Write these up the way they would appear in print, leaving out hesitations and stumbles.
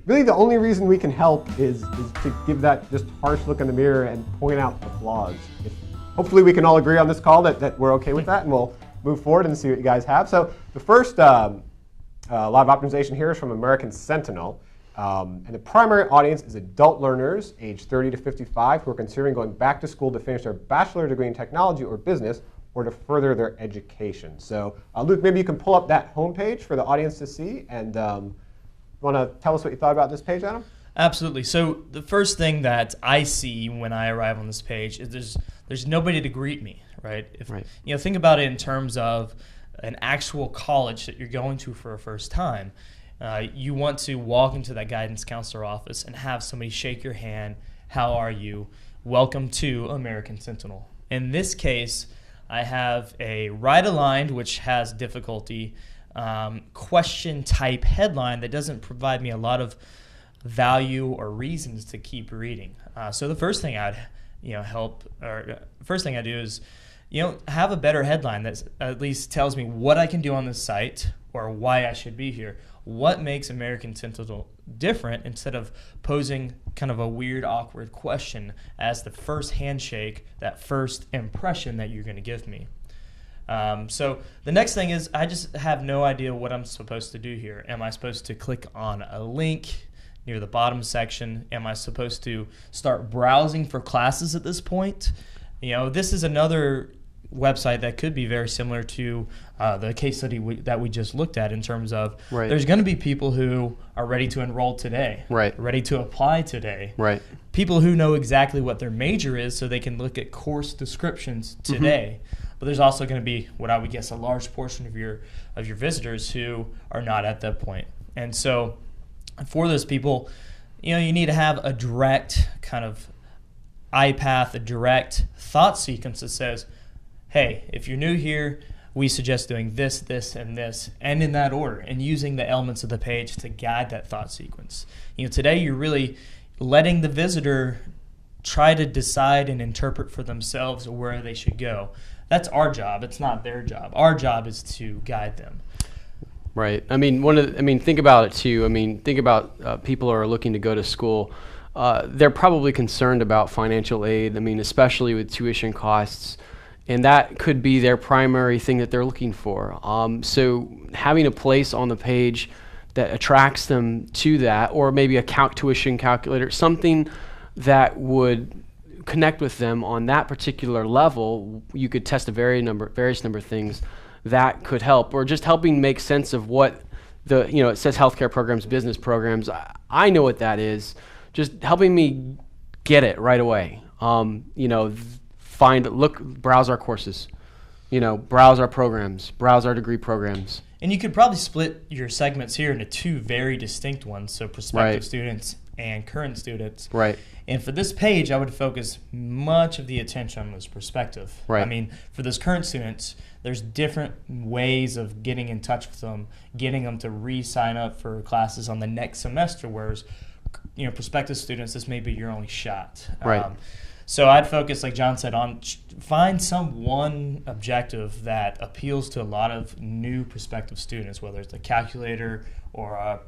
really the only reason we can help is to give that just harsh look in the mirror and point out the flaws. Hopefully we can all agree on this call that we're okay with that, and we'll move forward and see what you guys have. So the first live optimization here is from American Sentinel. And the primary audience is adult learners aged 30 to 55 who are considering going back to school to finish their bachelor degree in technology or business or to further their education. So Luke, maybe you can pull up that homepage for the audience to see. And want to tell us what you thought about this page, Adam? Absolutely. So the first thing that I see when I arrive on this page is there's nobody to greet me, right? Think about it in terms of an actual college that you're going to for a first time. You want to walk into that guidance counselor office and have somebody shake your hand. How are you? Welcome to American Sentinel. In this case, I have a right-aligned, which has difficulty, question type headline that doesn't provide me a lot of value or reasons to keep reading. So the first thing I do is have a better headline that at least tells me what I can do on this site or why I should be here. What makes American Sentinel different, instead of posing kind of a weird, awkward question as the first handshake, that first impression that you're going to give me. So the next thing is I just have no idea what I'm supposed to do here. Am I supposed to click on a link near the bottom section? Am I supposed to start browsing for classes at this point? This is another website that could be very similar to the case study that we just looked at, in terms of there's going to be people who are ready to enroll today, ready to apply today, people who know exactly what their major is so they can look at course descriptions today. But there's also going to be what I would guess a large portion of your visitors who are not at that point. And so for those people, you need to have a direct kind of eye path, a direct thought sequence that says, hey, if you're new here, we suggest doing this, this, and this, and in that order, and using the elements of the page to guide that thought sequence. Today you're really letting the visitor try to decide and interpret for themselves where they should go. That's our job. It's not their job. Our job is to guide them. Right. Think about it too. Think about people who are looking to go to school. They're probably concerned about financial aid. Especially with tuition costs. And that could be their primary thing that they're looking for. So having a place on the page that attracts them to that, or maybe a tuition calculator, something that would connect with them on that particular level, you could test various number of things that could help, or just helping make sense of what it says healthcare programs, business programs. I know what that is. Just helping me get it right away. Browse our courses, browse our programs, browse our degree programs. And you could probably split your segments here into two very distinct ones, so prospective students and current students. Right. And for this page, I would focus much of the attention on those prospective. Right. For those current students, there's different ways of getting in touch with them, getting them to re-sign up for classes on the next semester, whereas, prospective students, this may be your only shot. Right. So I'd focus, like John said, on find some one objective that appeals to a lot of new prospective students, whether it's a calculator or a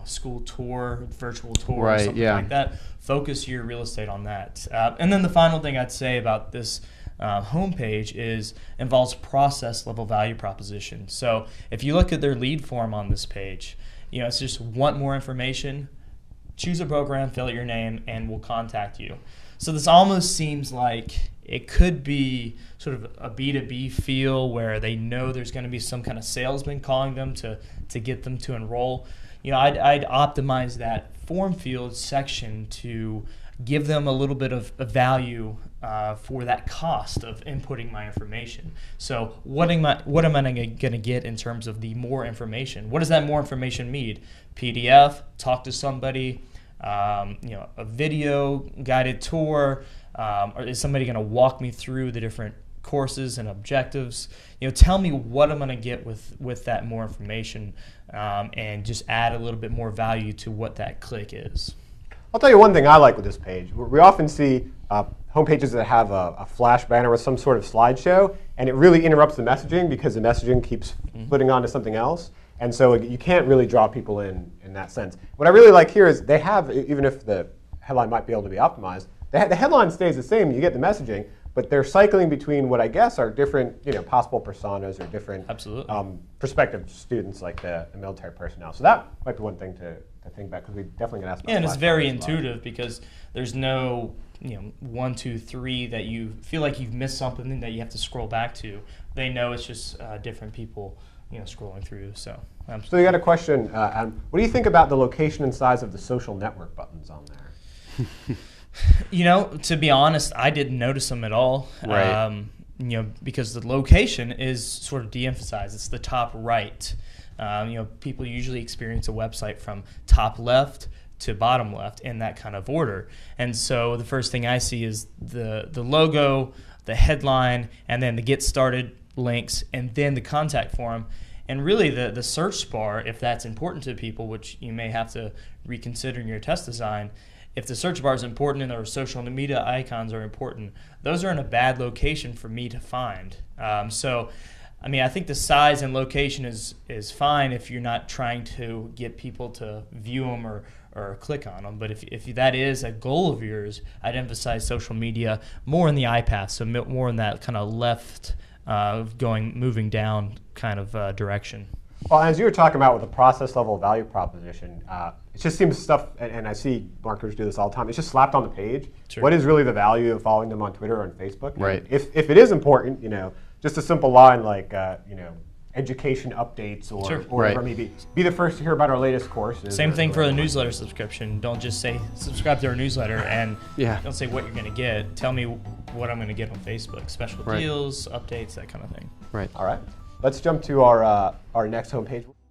school tour, virtual tour, or something like that. Focus your real estate on that. And then the final thing I'd say about this homepage involves process level value proposition. So if you look at their lead form on this page, it's just want more information, choose a program, fill out your name, and we'll contact you. So this almost seems like it could be sort of a B2B feel where they know there's going to be some kind of salesman calling them to get them to enroll. I'd optimize that form field section to give them a little bit of value for that cost of inputting my information. So what am I going to get in terms of the more information? What does that more information mean? PDF, talk to somebody, a video guided tour, or is somebody going to walk me through the different courses and objectives? Tell me what I'm going to get with that more information, and just add a little bit more value to what that click is. I'll tell you one thing I like with this page. We often see homepages that have a flash banner with some sort of slideshow, and it really interrupts the messaging because the messaging keeps flipping on to something else. And so you can't really draw people in that sense. What I really like here is they have, even if the headline might be able to be optimized, the headline stays the same. You get the messaging, but they're cycling between what I guess are different, possible personas or different prospective students, like the military personnel. So that might be one thing to think about, because we definitely get asked about. Yeah, and it's very intuitive because there's no 1, 2, 3 that you feel like you've missed something that you have to scroll back to. They know it's just different people scrolling through. So you got a question. What do you think about the location and size of the social network buttons on there? To be honest, I didn't notice them at all. Right. Because the location is sort of de-emphasized. It's the top right. People usually experience a website from top left to bottom left in that kind of order. And so the first thing I see is the logo, the headline, and then the get started links, and then the contact form. And really the search bar, if that's important to people, which you may have to reconsider in your test design, if the search bar is important and our social media icons are important, those are in a bad location for me to find. I think the size and location is fine if you're not trying to get people to view them or click on them. But if that is a goal of yours, I'd emphasize social media more in the eye path, so more in that kind of left moving down kind of direction. Well, as you were talking about with the process level value proposition, it just seems stuff, and I see marketers do this all the time, it's just slapped on the page. Sure. What is really the value of following them on Twitter or on Facebook? Right. And if it is important, just a simple line like, education updates or Right. whatever, maybe be the first to hear about our latest courses. Same thing for the newsletter subscription. Don't just say subscribe to our newsletter and don't say what you're going to get. Tell me what I'm going to get on Facebook. Special deals, updates, that kind of thing. Right. All right. Let's jump to our next homepage.